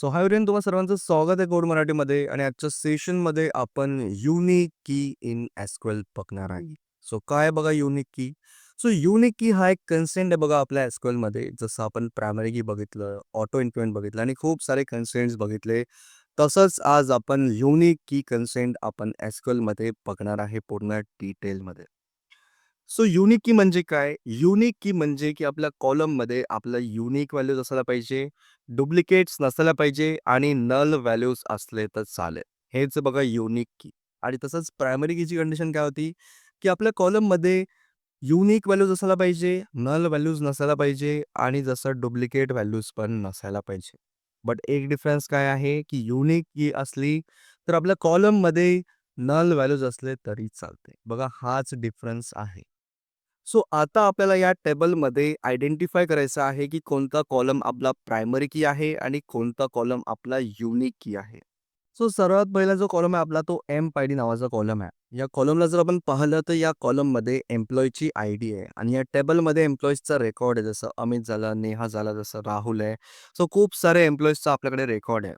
So hi everyone, तुम्हा सर्वांचं स्वागत आहे कोड मराठीमध्ये. आणि आजच्या सेशनमध्ये आपण युनिक की इन एसक्यूएल बघणार आहे. सो काय बघा युनिक की. सो युनिक की हा एक कन्सेंट आहे बघा आपल्या एसक्यूएलमध्ये. जसं आपण प्रायमरी की बघितलं, ऑटो इन्क्रीमेंट बघितलं आणि खूप सारे कन्सेंट्स बघितले. तसंच आज आपण युनिक की कन्सेंट आपण एसक्यूएलमध्ये बघणार आहे पूर्ण डिटेलमध्ये. सो युनिक की म्हणजे काय? युनिक की म्हणजे की आपल्या कॉलममध्ये आपलं युनिक व्हॅल्यूज असायला पाहिजे, डुप्लिकेट्स नसायला पाहिजे आणि नल व्हॅल्यूज असले तर चालेल. हेच बघा युनिक की. आणि तसंच प्रायमरी कीची कंडिशन काय होती, की आपल्या कॉलममध्ये युनिक व्हॅल्यूज असायला पाहिजे, नल व्हॅल्यूज नसायला पाहिजे आणि जसं डुप्लिकेट व्हॅल्यूज पण नसायला पाहिजे. बट एक डिफरन्स काय आहे, की युनिक की असली तर आपल्या कॉलममध्ये नल व्हॅल्यूज असले तरी चालते. बघा हाच डिफरन्स आहे. सो आता आपल्याला या टेबलमध्ये आयडेंटिफाय करायचं आहे, की कोणता कॉलम आपला प्रायमरी की आहे आणि कोणता कॉलम आपला युनिक की आहे. सो सर्वात पहिला जो कॉलम आहे आपला तो एम्प-आयडी नावाचा कॉलम आहे. या कॉलमला जर आपण पाहिलं तर या कॉलममध्ये एम्प्लॉयीची आयडी आहे आणि या टेबलमध्ये एम्प्लॉईजचा रेकॉर्ड आहे. जसं अमित झाला, नेहा झाला, जसं राहुल आहे. सो खूप सारे एम्प्लॉईजचा आपल्याकडे रेकॉर्ड आहे.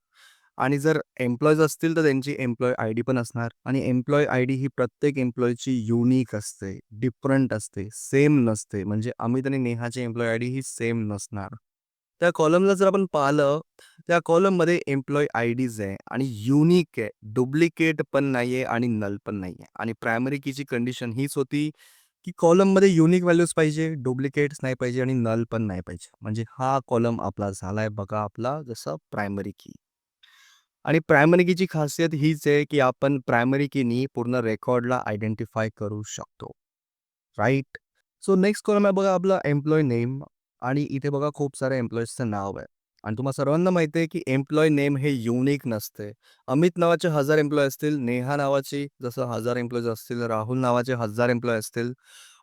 आणि जर एम्प्लॉईज असतील तर त्यांची एम्प्लॉय आयडी पण असणार आणि एम्प्लॉय आयडी ही प्रत्येक एम्प्लॉयची युनिक असते, डिफरंट असते, सेम नसते. म्हणजे अमित आणि नेहाची एम्प्लॉय आयडी ही सेम नसणार. त्या कॉलमला जर आपण पाहिलं, त्या कॉलममध्ये एम्प्लॉय आयडीज आहे आणि युनिक आहे, डुप्लिकेट पण नाहीये आणि नल पण नाहीये. आणि प्रायमरी कीची कंडिशन हीच होती, की कॉलममध्ये युनिक व्हॅल्यूज पाहिजे, डुप्लिकेट्स नाही पाहिजे आणि नल पण नाही पाहिजे. म्हणजे हा कॉलम आपला झालाय बघा आपला जसं प्रायमरी की. आणि प्रायमरी कीची खासियत हीच आहे, की आपण प्रायमरी कीनी पूर्ण रेकॉर्डला आयडेंटिफाय करू शकतो. राइट? सो नेक्स्ट कॉलम आहे बघा आपला एम्प्लॉयी नेम. आणि इथे बघा खूप सारे एम्प्लॉईजचं नाव आहे. आणि तुम्हाला सर्वांना माहिती आहे, की एम्प्लॉयी नेम हे युनिक नसते. अमित नावाचे 1000 एम्प्लॉयी असतील, नेहा नावाची जसं 1000 एम्प्लॉईज असतील, राहुल नावाचे 1000 एम्प्लॉयी असतील.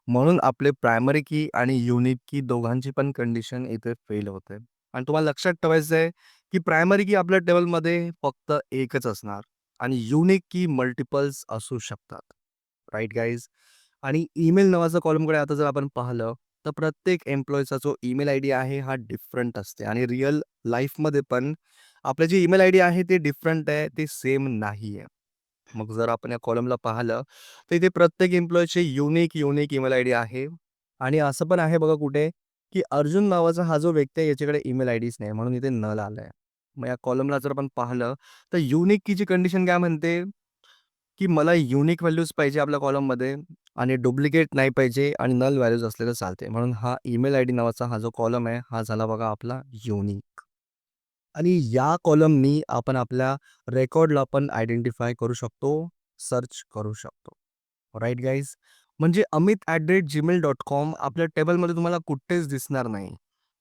म्हणून आपले प्रायमरी की आणि युनिक की दोघांची पण कंडिशन इथे फेल होते. आणि तुम्हाला लक्षात ठेवायचं आहे, की प्रायमरी की आपल्या टेबलमध्ये फक्त एकच असणार आणि युनिक की मल्टिपल्स असू शकतात. Right guys? आणि ईमेल नावाचा कॉलमकडे आता जर आपण पाहिलं, तर प्रत्येक एम्प्लॉईचा जो ईमेल आयडी आहे हा डिफरंट असते आणि रिअल लाईफमध्ये पण आपलं जे ईमेल आयडी आहे ते डिफरंट आहे, ते सेम नाही आहे. मग जर आपण या कॉलमला पाहिलं, तर इथे प्रत्येक एम्प्लॉईचे युनिक ईमेल आयडी आहे. आणि असं पण आहे बघा कुठे, की अर्जुन नावाचा हा जो व्यक्ती आहे याच्याकडे ईमेल आयडीच नाही, म्हणून इथे नल आलाय. मग या कॉलमला जर आपण पाहिलं, तर युनिक कीची कंडिशन काय म्हणते, की मला युनिक व्हॅल्यूज पाहिजे आपल्या कॉलममध्ये आणि डुप्लिकेट नाही पाहिजे आणि नल व्हॅल्यूज असले तर चालते. म्हणून हा ईमेल आयडी नावाचा हा जो कॉलम आहे, हा झाला बघा आपला युनिक. आणि या कॉलमनी आपण आपल्या रेकॉर्डला पण आयडेंटिफाय करू शकतो, सर्च करू शकतो. Right guys? म्हणजे amit@gmail.com आपल्या टेबलमध्ये तुम्हाला कुठेच दिसणार नाही.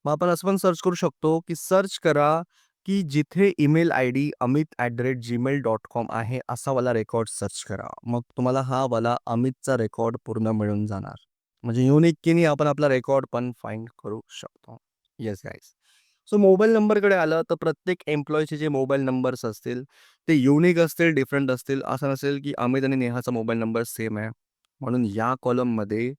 मग आपण असं पण सर्च करू शकतो, की सर्च करा, की जिथे ईमेल आयडी amit@gmail.com आहे असा वाला रेकॉर्ड सर्च करा. मग तुम्हाला हा वाला अमितचा रेकॉर्ड पूर्ण मिळून जाणार. म्हणजे युनिक कीनी आपण आपला रेकॉर्ड पण फाइंड करू शकतो. Yes guys. सो मोबाईल नंबरकडे आलं तर प्रत्येक एम्प्लॉयीचे जे मोबाईल नंबर्स असतील, ते युनिक असतील, डिफरंट असतील. असं नसेल, की अमित आणि नेहाचा मोबाईल नंबर सेम आहे. म्हणून या कॉलममध्ये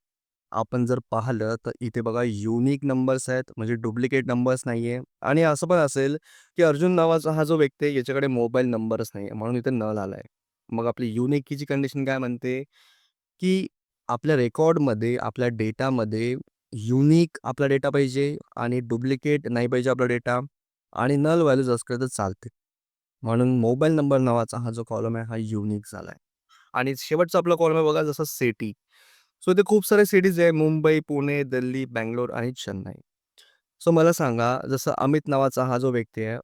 आपण जर पाहिलं, तर इथे बघा युनिक नंबर्स आहेत, म्हणजे डुप्लिकेट नंबर्स नाहीये. आणि असं पण असेल, की अर्जुन नावाचा हा जो व्यक्ती आहे, याच्याकडे मोबाईल नंबरच नाहीये, म्हणून इथे नल आलाय. मग आपली युनिक कीची कंडिशन काय म्हणते, की आपल्या रेकॉर्डमध्ये, आपल्या डेटामध्ये युनिक आपला डेटा पाहिजे आणि डुप्लिकेट नाही पाहिजे आपला डेटा आणि नल व्हॅल्यूज असले तर चालते. म्हणून मोबाईल नंबर नावाचा हा जो कॉलम आहे, हा युनिक झालाय. आणि शेवटचा आपला कॉलम आहे बघा जसं सिटी. सो इथे खूप सारे सिटीज आहे. मुंबई, पुणे, दिल्ली, बंगलोर आणि चेन्नई. सो मला सांगा, जसं अमित नावाचा हा जो व्यक्ती आहे,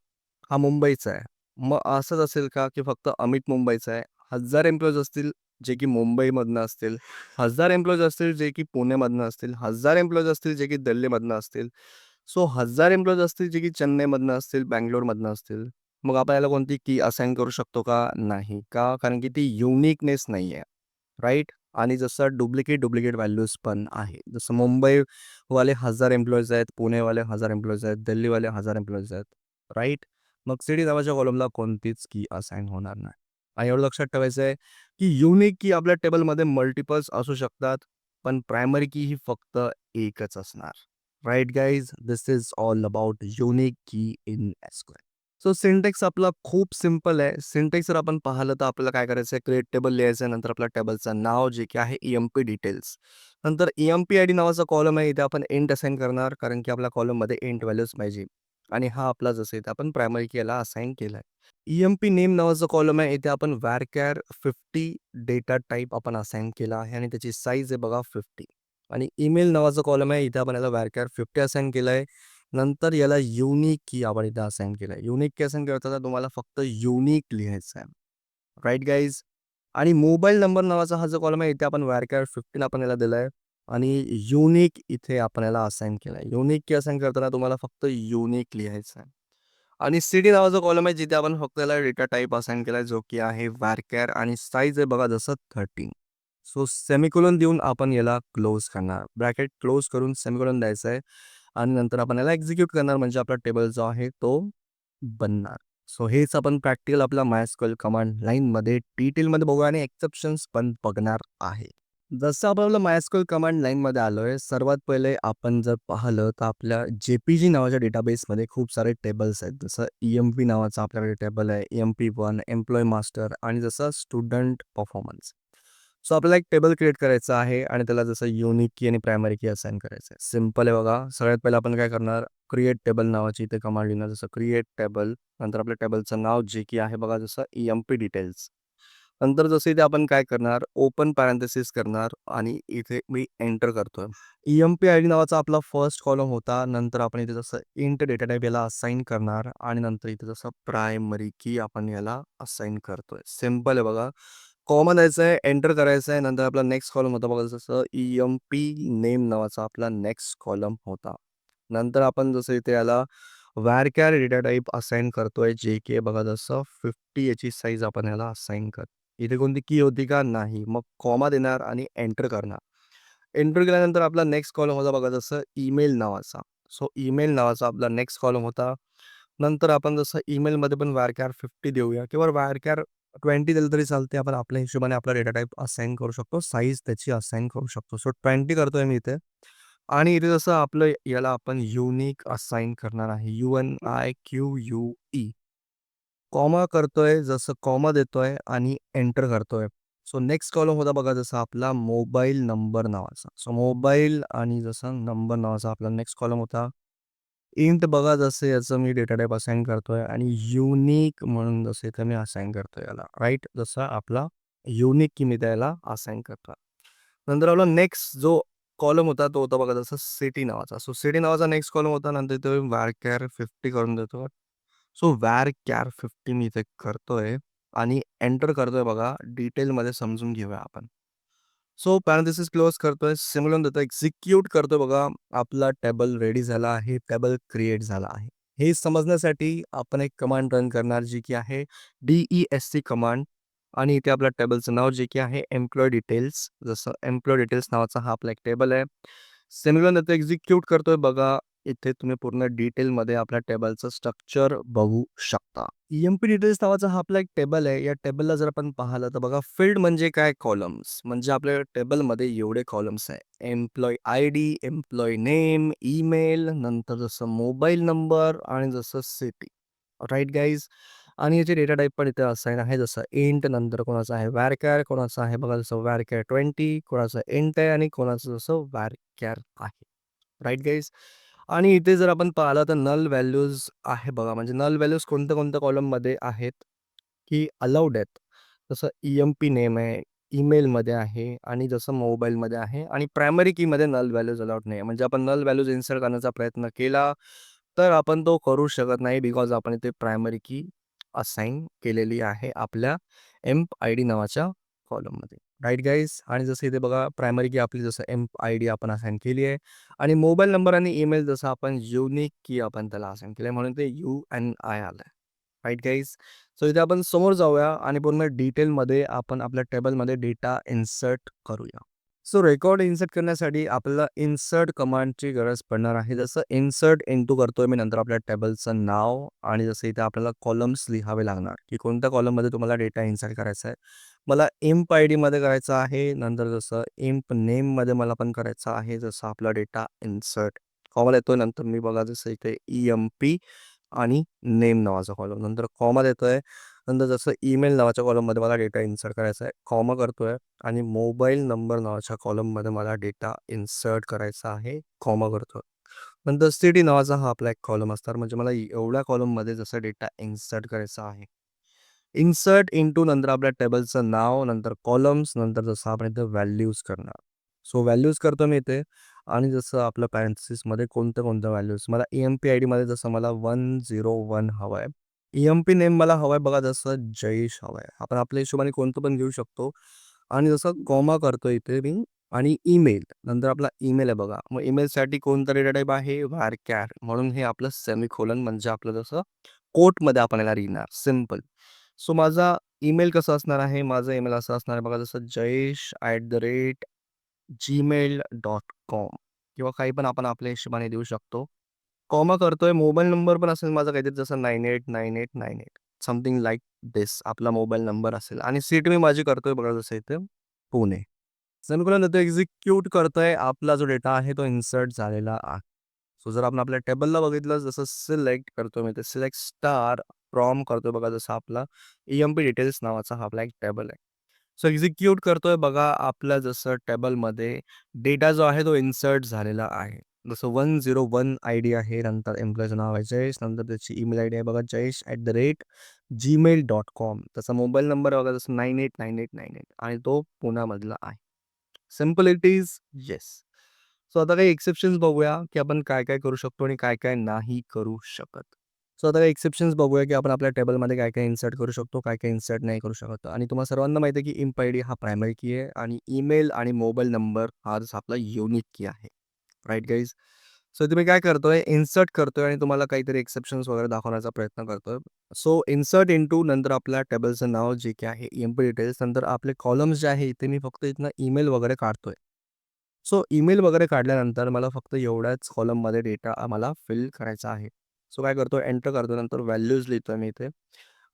हा मुंबईचा आहे. मग असंच असेल का, की फक्त अमित मुंबईचा आहे? 1000 एम्प्लॉईज असतील, जे की मुंबईमधनं असतील. 1000 एम्प्लॉईज असतील, जे की पुणेमधनं असतील. 1000 एम्प्लॉईज असतील, जे की दिल्लीमधनं असतील. सो 1000 एम्प्लॉईज असतील, जे की चेन्नईमधनं असतील, बंगलोरमधनं असतील. मग आपण याला कोणती की असाइन करू शकतो का? नाही. का? कारण की ती युनिकनेस नाही आहे. राइट? आणि जसं डुप्लिकेट व्हॅल्यूज पण आहे. जसं मुंबईवाले 1000 एम्प्लॉईज आहेत, पुणेवाले 1000 एम्प्लॉईज आहेत, दिल्लीवाले 1000 एम्प्लॉईज आहेत. राइट? मग सिटी नावाच्या कॉलमला कोणतीच की असाइन होणार नाही. आणि एवढं लक्षात ठेवायचं आहे, की युनिक की आपल्या टेबलमध्ये मल्टिपल्स असू शकतात, पण प्रायमरी की ही फक्त एकच असणार. Right guys? This is all about unique की इन एसक्यूएल. सो सिंटॅक्स आपला खूप सिंपल आहे. सिंटॅक्स जर आपण पाहिलं तर आपल्याला काय करायचं आहे, क्रिएट टेबल लिहायचं आहे. नंतर आपल्या टेबलचं नाव जे की आहे ई-एम-पी डिटेल्स. नंतर ई-एम-पी आयडी नावाचा कॉलम आहे. इथे आपण इंट असाइन करणार कारण की आपल्या कॉलममध्ये इंट व्हॅल्यूज पाहिजे. आणि हा आपला जसं इथे आपण प्रायमरी कीला असाइन केलाय. ई-एम-पी नेम नावाचा कॉलम आहे. इथे आपण varchar 50 डेटा टाइप आपण असाइन केला आहे आणि त्याची साईज आहे बघा 50. आणि ईमेल नावाचा कॉलम आहे. इथे आपण याला varchar 50 असाइन केलाय. नंतर याला युनिक की आपण इथं असाइन केलंय. युनिक की असाइन करताना तुम्हाला फक्त युनिक लिहायचं आहे. Right guys? आणि मोबाईल नंबर नावाचा हा जो कॉलम आहे इथे आपण varchar 15 आपण याला दिलाय आणि युनिक इथे आपण याला असाइन केलाय. युनिक की असाइन करताना तुम्हाला फक्त युनिक लिहायचं आहे. आणि सिटी नावाचा कॉलम आहे जिथे आपण फक्त याला डेटा टाइप असाइन केलाय जो की आहे varchar आणि साईज आहे बघा जसं 13. सो सेमिकोलॉन देऊन आपण याला क्लोज करणार. ब्रॅकेट क्लोज करून सेमिकोलॉन द्यायचा आहे. आणि नंतर आपण याला एक्झिक्यूट करणार म्हणजे आपला टेबल जो आहे तो बनणार. सो हेच आपण प्रॅक्टिकल आपला MySQL कमांड लाईनमध्ये डिटेलमध्ये बघूया आणि एक्सेप्शन्स पण बघणार आहे. जसं आपण आपलं MySQL कमांड लाईनमध्ये आलोय, सर्वात पहिले आपण जर पाहिलं तर आपल्या JPG नावाच्या डेटाबेसमध्ये खूप सारे टेबल्स आहेत. जसं ई-एम-पी नावाचा आपल्याकडे टेबल आहे, EMP1, एम्प्लॉयी मास्टर आणि जसं स्टुडंट परफॉर्मन्स. सो आपल्याला एक टेबल क्रिएट करायचं आहे आणि त्याला जसं युनिक की आणि प्रायमरी की असाइन करायचं आहे. सिंपल आहे बघा. सगळ्यात पहिलं आपण काय करणार, क्रिएट टेबल नावाची इथे कमांड लिहिणार. जसं क्रिएट टेबल, नंतर आपल्या टेबलचं नाव जे की आहे बघा जसं ई-एम-पी डिटेल्स. नंतर जसं इथे आपण काय करणार, ओपन पॅरेंथेसिस करणार आणि इथे मी एंटर करतोय. ई-एम-पी आयडी नावाचा आपला फर्स्ट कॉलम होता. नंतर आपण इथे जसं इंट डेटा टाइप याला असाइन करणार आणि नंतर इथे जसं प्रायमरी की आपण याला असाइन करतोय. सिंपल आहे बघा. कॉमा द्यायचं आहे, एंटर करायचं आहे. नंतर आपला नेक्स्ट कॉलम होता बघा जसं ई-एम-पी नेम नावाचा आपला नेक्स्ट कॉलम होता. नंतर आपण जसं इथे याला varchar डेटा टाइप असाइन करतोय जे की बघा जसं 50 याची साईज आपण याला असाइन कर. इथे कोणती की होती का? नाही. मग कॉमा देणार आणि एंटर करणार. एंटर केल्यानंतर आपला नेक्स्ट कॉलम होता बघा जसं ईमेल नावाचा. सो ईमेल नावाचा आपला नेक्स्ट कॉलम होता. नंतर आपण जसं ईमेलमध्ये पण varchar 50 देऊया किंवा varchar 20 दिलं तरी चालते. आपण आपल्या हिशोबाने आपला डेटा टाइप असाइन करू शकतो. साईज त्याची असाइन करू शकतो. सो 20 करतोय मी इथे. आणि इथे जसं आपलं याला आपण युनिक असाइन करणार आहे. UNIQUE. कॉमा करतोय, जसं कॉमा देतोय आणि एंटर करतोय. सो नेक्स्ट कॉलम होता बघा जसा आपला मोबाईल नंबर नावाचा. सो मोबाईल आणि जसं नंबर नावाचा आपला नेक्स्ट कॉलम होता. इंट बघा जसं याचं मी डेटा टाइप असाइन करतोय आणि युनिक म्हणून जसं इथे मी असाइन करतोय याला. राइट? जसा आपला युनिक की मी त्याला असाइन करतोय. नंतर आपला नेक्स्ट जो कॉलम होता तो होता बघा जसं सिटी नावाचा. सो सिटी नावाचा नेक्स्ट कॉलम होता. नंतर इथे varchar 50 करून देतो. सो varchar 50 मी इथे करतोय आणि एंटर करतोय बघा. डिटेलमध्ये समजून घेऊया आपण. सो पॅरेंथेसिस क्लोज करतोय, सेमिकोलॉन देतोय, एक्झिक्यूट करतोय बघा. आपला टेबल रेडी झाला आहे, टेबल क्रिएट झाला आहे. हे समजण्यासाठी आपण एक कमांड रन करणार जी की आहे DESC कमांड आणि इथे आपल्या टेबलचं नाव जे की आहे एम्प्लॉयी डिटेल्स. जसं एम्प्लॉयी डिटेल्स नावाचा हा आपला एक टेबल आहे. सेमिकोलॉन देतो, एक्झिक्यूट करतोय बघा. इथे तुम्ही पूर्ण डिटेलमध्ये आपल्या टेबलचं स्ट्रक्चर बघू शकता. ई-एम-पी डिटेल्स नावाचा हा आपला एक टेबल आहे. या टेबलला जर आपण पाहिलं तर बघा फील्ड म्हणजे काय? कॉलम्स. म्हणजे आपल्या टेबलमध्ये एवढे कॉलम्स आहे. Employee ID, employee name, email, नंतर जसं मोबाईल नंबर आणि जसं सिटी. Right guys? आणि याचे डेटा टाइप पण इथे असाइन आहे जसं इंट, नंतर कोणाचं आहे varchar, कोणाचं आहे बघा जसं varchar 20, कोणाचं इंट आहे आणि कोणाचं जसं varchar आहे. Right guys? आणि इथे जर आपण पाहिलं तर नल व्हॅल्यूज आहे बघा. म्हणजे नल व्हॅल्यूज कोणत्या-कोणत्या कॉलममध्ये आहेत, की अलाउड आहेत. जसं ई-एम-पी नेम आहे, ईमेलमध्ये आहे आणि जसं मोबाईलमध्ये आहे आणि प्रायमरी कीमध्ये नल व्हॅल्यूज अलाउड नाही आहे. म्हणजे आपण नल व्हॅल्यूज इन्सर्ट करण्याचा प्रयत्न केला, तर आपण तो करू शकत नाही बिकॉज आपण इथे प्रायमरी की असाइन केलेली आहे आपल्या एम्प आयडी नावाच्या कॉलममध्ये. Right guys? आणि जसं इथे बघा प्रायमरी की आपली जसं एम्प आयडी आपण असाइन केली आहे आणि मोबाईल नंबर आणि ईमेल जसं आपण युनिक की आपण त्याला असाइन केलंय म्हणून ते UNI आलंय. Right guys? सो इथे आपण समोर जाऊया आणि पूर्ण डिटेलमध्ये आपण आपल्या टेबलमध्ये डेटा इन्सर्ट करूया. सो रेकॉर्ड इन्सर्ट करण्यासाठी आपल्याला इन्सर्ट कमांडची गरज पडणार आहे. जसं इन्सर्ट इंटू करतोय मी, नंतर आपल्या टेबलचं नाव आणि जसं इथे आपल्याला कॉलम्स लिहावे लागणार, की कोणत्या कॉलममध्ये तुम्हाला डेटा इन्सर्ट करायचा आहे. मला इम्प आयडीमध्ये करायचं आहे. नंतर जसं इम्प नेममध्ये मला पण करायचं आहे. जसं आपला डेटा इन्सर्ट कॉमन येतोय. नंतर मी बघा जसं इथे ई-एम-पी आणि नेम नावाचा कॉलम. नंतर कॉमा देतोय. नंतर जसं ईमेल नावाच्या कॉलममध्ये मला डेटा इन्सर्ट करायचा आहे. कॉमा करतोय आणि मोबाईल नंबर नावाच्या कॉलममध्ये मला डेटा इन्सर्ट करायचा आहे. कॉमा करतोय. नंतर सिटी नावाचा हा आपला एक कॉलम असणार. म्हणजे मला एवढ्या कॉलममध्ये जसं डेटा इन्सर्ट करायचा आहे. इन्सर्ट इंटू नंतर आपल्या टेबलचं नाव, नंतर कॉलम्स, नंतर जसं आपण इथे व्हॅल्यूज करणार. सो व्हॅल्यूज करतो मी इथे आणि जसं आपलं पॅरेंथेसिसमध्ये कोणत्या व्हॅल्यूज मला ई-एम-पी आयडीमध्ये जसं मला 101 हवं आहे. ई-एम-पी नेम मला हवं आहे बघा जसं जयेश हवं आहे. आपण आपल्या हिशोबाने कोणतं पण घेऊ शकतो आणि जसं कॉमा करतो इथे मी आणि ईमेल नंतर आपला ईमेल आहे बघा. मग ईमेलसाठी कोणता डेटा टाइप आहे varchar म्हणून हे आपलं सेमिकोलन म्हणजे आपलं जसं कोटमध्ये आपण याला लिहिणार सिंपल. सो माझा ईमेल कसा असणार आहे? माझा ईमेल असा असणार आहे बघा जसं jayesh@gmail.com किंवा काही पण आपण आपल्या हिशोबाने देऊ शकतो. कॉमा करतोय. मोबाईल नंबर पण असेल माझा काहीतरी जसं 989898 समथिंग लाइक धिस आपला मोबाईल नंबर असेल आणि सिटी मी माझी करतोय बघा जसं इथे पुणे. सेमिकोलॉन देतो एक्झिक्यूट करतोय. आपला जो डेटा आहे तो इन्सर्ट झालेला आहे. सो जर आपण आपल्या टेबलला बघितलं जसं सिलेक्ट करतो मी ते सिलेक्ट स्टार फ्रॉम करतोय बघा जसं आपला ई-एम-पी डिटेल्स नावाचा हा आपला एक टेबल आहे. सो एक्झिक्यूट करतोय बघा आपल्या जसं टेबलमध्ये डेटा जो आहे तो इन्सर्ट झालेला आहे. जसं 101 आयडी आहे. नंतर एम्प्लॉयीचं नाव आहे जयेश. नंतर त्याची ईमेल आयडी आहे बघा jayesh@gmail.com. त्याचा मोबाईल नंबर बघा जसं 989898 आणि तो पुण्यामधला आहे. Simple it is yes. So आता काही एक्सेप्शन्स बघूया, की आपण काय-काय करू शकतो आणि काय-काय नाही करू शकत. सो आता काही एक्सेप्शन्स बघूया, की आपण आपल्या टेबलमध्ये काय-काय इन्सर्ट करू शकतो, काय-काय इन्सर्ट नाही करू शकत. आणि तुम्हाला सर्वांना माहिती आहे, की इम्प आयडी हा प्रायमरी की आहे आणि ईमेल आणि मोबाईल नंबर हा जसा आपला युनिक की आहे. Right guys? सो इथे मी काय करतोय, इन्सर्ट करतोय आणि तुम्हाला काहीतरी एक्सेप्शन्स वगैरे दाखवण्याचा प्रयत्न करतोय. सो इन्सर्ट इंटू नंतर आपल्या टेबलचं नाव जे काही आहे, ई-एम-पी डिटेल्स नंतर आपले कॉलम्स जे आहे, इथे मी फक्त इथनं ईमेल वगैरे काढतोय. सो ईमेल वगैरे काढल्यानंतर मला फक्त एवढ्याच कॉलममध्ये डेटा आम्हाला फिल करायचा आहे. सो काय करतो एंटर करतो नंतर व्हॅल्यूज लिहितोय मी इथे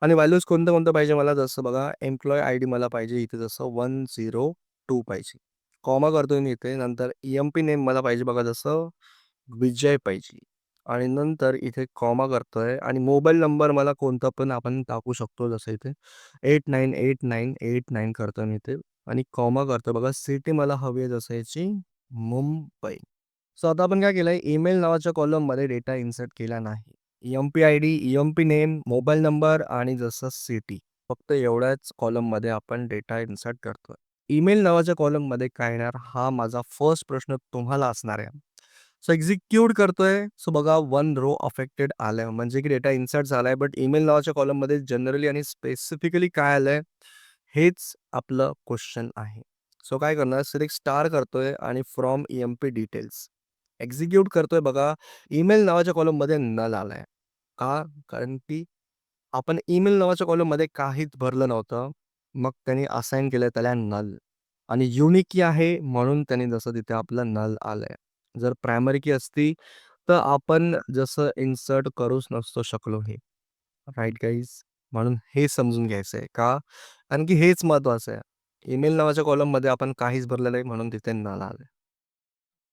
आणि व्हॅल्यूज कोणतं पाहिजे मला जसं बघा एम्प्लॉयी आयडी मला पाहिजे इथे जसं 102 पाहिजे. कॉमा करतोय मी इथे नंतर ई-एम-पी नेम मला पाहिजे बघा जसं विजय पाहिजे आणि नंतर इथे कॉमा करतोय आणि मोबाईल नंबर मला कोणता पण आपण टाकू शकतो जसं इथे 898989 करतोय मी इथे आणि कॉमा करतोय बघा सिटी मला हवी आहे जसं याची मुंबई. सो आता आपण काय केलंय ईमेल नावाच्या कॉलममध्ये डेटा इन्सर्ट केला नाही. E-M-P ID, E-M-P name, mobile number आणि जसं सिटी फक्त एवढ्याच कॉलममध्ये आपण डेटा इन्सर्ट करतोय. ईमेल नावाच्या कॉलममध्ये काय येणार हा माझा फर्स्ट प्रश्न तुम्हाला असणार आहे. सो एक्झिक्यूट करतोय. सो बघा 1 रो अफेक्टेड आलंय म्हणजे की डेटा इन्सर्ट झालाय बट ईमेल नावाच्या कॉलममध्ये जनरली आणि स्पेसिफिकली काय आलंय हेच आपलं क्वेश्चन आहे. सो काय करणार सिलेक्ट स्टार करतोय आणि फ्रॉम ई-एम-पी डिटेल्स एक्झिक्यूट करतोय बघा ईमेल नावाच्या कॉलममध्ये नल आलाय. का? कारण की आपण ईमेल नावाच्या कॉलममध्ये काहीच भरलं नव्हतं. मग त्यांनी असाइन केलं त्याला नल आणि युनिक की आहे म्हणून त्यांनी जसं तिथे आपलं नल आलंय. जर प्रायमरी की असती तर आपण जसं इन्सर्ट करूच नसतो शकलो हे. Right guys? म्हणून हे समजून घ्यायचं आहे. का? कारण की हेच महत्त्वाचं आहे. ईमेल नावाच्या कॉलममध्ये आपण काहीच भरलेलं नाही म्हणून तिथे नल आलंय.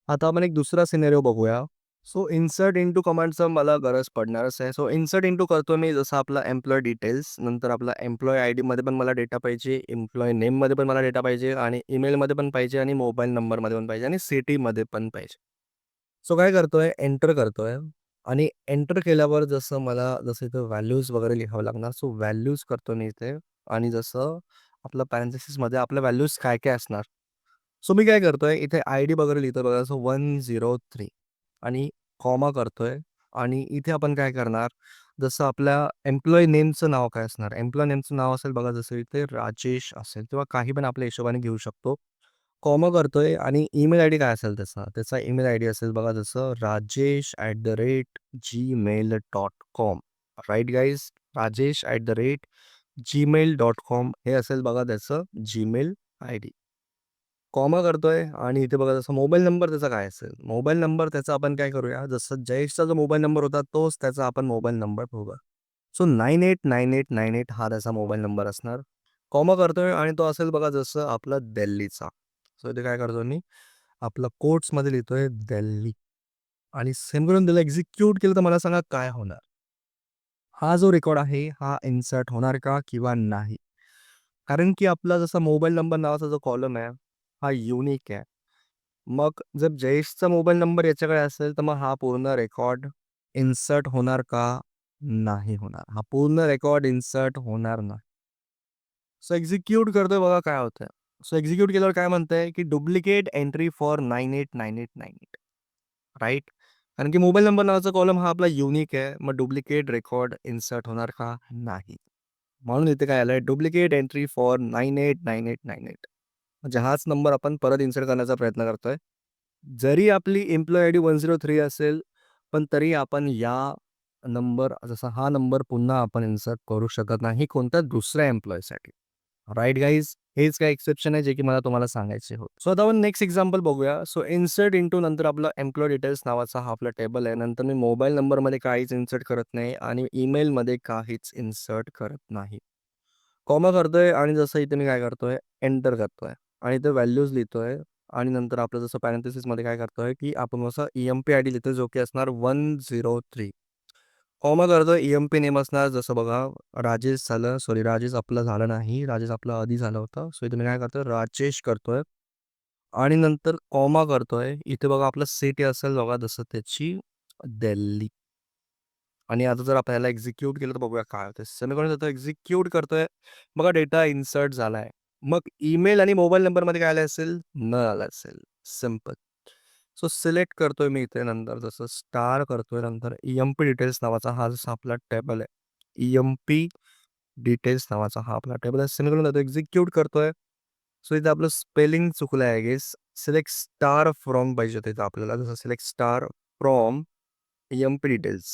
आता आपण एक दुसरा सिनेरिओ बघूया. सो इन्सर्ट इंटू कमांडचं मला गरज पडणारच आहे. सो इन्सर्ट इंटू करतो मी जसं आपला एम्प्लॉयी डिटेल्स नंतर आपला एम्प्लॉयी आयडीमध्ये पण मला डेटा पाहिजे, एम्प्लॉयी नेममध्ये पण मला डेटा पाहिजे आणि ईमेलमध्ये पण पाहिजे आणि मोबाईल नंबरमध्ये पण पाहिजे आणि सिटीमध्ये पण पाहिजे. सो काय करतोय एंटर करतोय आणि एंटर केल्यावर जसं इथं व्हॅल्यूज वगैरे लिहावं लागणार. सो व्हॅल्यूज करतो मी इथे आणि जसं आपलं पॅरेंथेसिसमध्ये आपल्या व्हॅल्यूज काय-काय असणार. सो मी काय करतोय इथे आयडी वगैरे लिहितोय बघा सो 103 आणि कॉमा करतोय आणि इथे आपण काय करणार जसं आपल्या एम्प्लॉयी नेमचं नाव काय असणार एम्प्लॉयी नेमचं नाव असेल बघा जसं इथे राजेश असेल किंवा काही पण आपल्या हिशोबाने घेऊ शकतो. कॉमा करतोय आणि ईमेल आयडी काय असेल त्याचा ईमेल आयडी असेल बघा जसं rajesh@gmail.com राइट गाईज rajesh@gmail.com हे असेल बघा त्याचं जीमेल आयडी. कॉमा करतोय आणि इथे बघा जसं मोबाईल नंबर त्याचा काय असेल? मोबाईल नंबर त्याचा आपण काय करूया, जसं जयेशचा जो मोबाईल नंबर होता तोच त्याचा आपण मोबाईल नंबर ठेवूया. सो 989898 हा त्याचा मोबाईल नंबर असणार. कॉमा करतोय आणि तो असेल बघा जसं आपला दिल्लीचा. सो इथे काय करतो मी, आपलं कोट्समध्ये लिहितोय दिल्ली आणि सेम करून त्याला एक्झिक्यूट केलं तर मला सांगा काय होणार? हा जो रेकॉर्ड आहे हा इन्सर्ट होणार का किंवा नाही? कारण की आपला जसा मोबाईल नंबर नावाचा जो कॉलम आहे, हा युनिक आहे. मग जर जयेशचा मोबाईल नंबर याच्याकडे असेल, तर मग हा पूर्ण रेकॉर्ड इन्सर्ट होणार का? नाही होणार. हा पूर्ण रेकॉर्ड इन्सर्ट होणार नाही. सो एक्झिक्यूट करतोय बघा काय होतंय. सो एक्झिक्यूट केल्यावर काय म्हणतंय, की डुप्लिकेट एंट्री फॉर 989898 राइट? कारण की मोबाईल नंबर नावाचा कॉलम हा आपला युनिक आहे. मग डुप्लिकेट रेकॉर्ड इन्सर्ट होणार का? नाही. म्हणून इथे काय आलंय डुप्लिकेट एंट्री फॉर 989898 म्हणजे हाच नंबर आपण परत इन्सर्ट करण्याचा प्रयत्न करतोय. जरी आपली एम्प्लॉयी आयडी 103 असेल, पण तरी आपण या नंबर जसा हा नंबर पुन्हा आपण इन्सर्ट करू शकत नाही कोणत्या दुसऱ्या एम्प्लॉयीसाठी. Right guys? हेच काही एक्सेप्शन आहे जे की मला तुम्हाला सांगायचे होते. सो आता आपण नेक्स्ट एक्झाम्पल बघूया. सो इन्सर्ट इंटू नंतर आपला एम्प्लॉयी डिटेल्स नावाचा हा आपला टेबल आहे. नंतर मी मोबाईल नंबरमध्ये काहीच इन्सर्ट करत नाही आणि ईमेलमध्ये काहीच इन्सर्ट करत नाही. कॉमा करतोय आणि जसं इथे मी काय करतोय, एंटर करतोय आणि इथे व्हॅल्यूज लिहितोय आणि नंतर आपलं जसं पॅरेंथेसिसमध्ये काय करतोय, की आपण असं ई-एम-पी आयडी लिहितोय जो की असणार 103. कॉमा करतोय, ई-एम-पी नेम असणार जसं बघा राजेश झालं, सॉरी राजेश आपलं झालं नाही, राजेश आपलं आधी झालं होतं. सो इथे मी काय करतोय, राजेश करतोय आणि नंतर कॉमा करतोय. इथे बघा आपलं सिटी असेल बघा जसं त्याची दिल्ली. आणि आता जर आपण याला एक्झिक्यूट केलं तर बघूया काय होतं. सेमीकोलन आता एक्झिक्यूट करतोय. बघा डेटा इन्सर्ट झालाय. मग ईमेल आणि मोबाईल नंबरमध्ये काय आलं असेल? न आलं असेल. सिंपल. सो सिलेक्ट करतोय मी इथे नंतर जसं स्टार करतोय नंतर ई-एम-पी डिटेल्स नावाचा हा जसा आपला टेबल आहे. ई-एम-पी डिटेल्स नावाचा हा आपला टेबल आहे. सेमीकोलन आता एक्झिक्यूट करतोय. सो इथे आपलं स्पेलिंग चुकलं आहे I guess. Select star from पाहिजे तिथं आपल्याला. जसं select star from E M P details.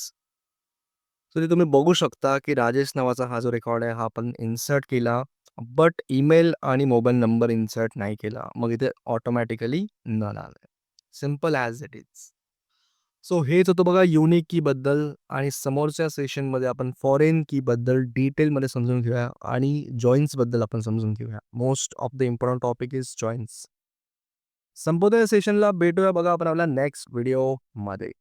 So ते तुम्ही बघू शकता, की राजेश नावाचा हा जो रेकॉर्ड आहे, हा आपण इन्सर्ट केला. बट ईमेल आणि मोबाईल नंबर इन्सर्ट नाही केला. मग इथे ऑटोमॅटिकली नन आलंय. Simple as it is. So हेच होतं बघा युनिक कीबद्दल आणि समोरच्या सेशनमध्ये आपण फॉरेन कीबद्दल डिटेलमध्ये समजून घेऊया आणि जॉइन्सबद्दल आपण समजून घेऊया. Most of the important topic is joins. संपवूया सेशनला. भेटूया बघा आपण आपल्या नेक्स्ट व्हिडिओमध्ये.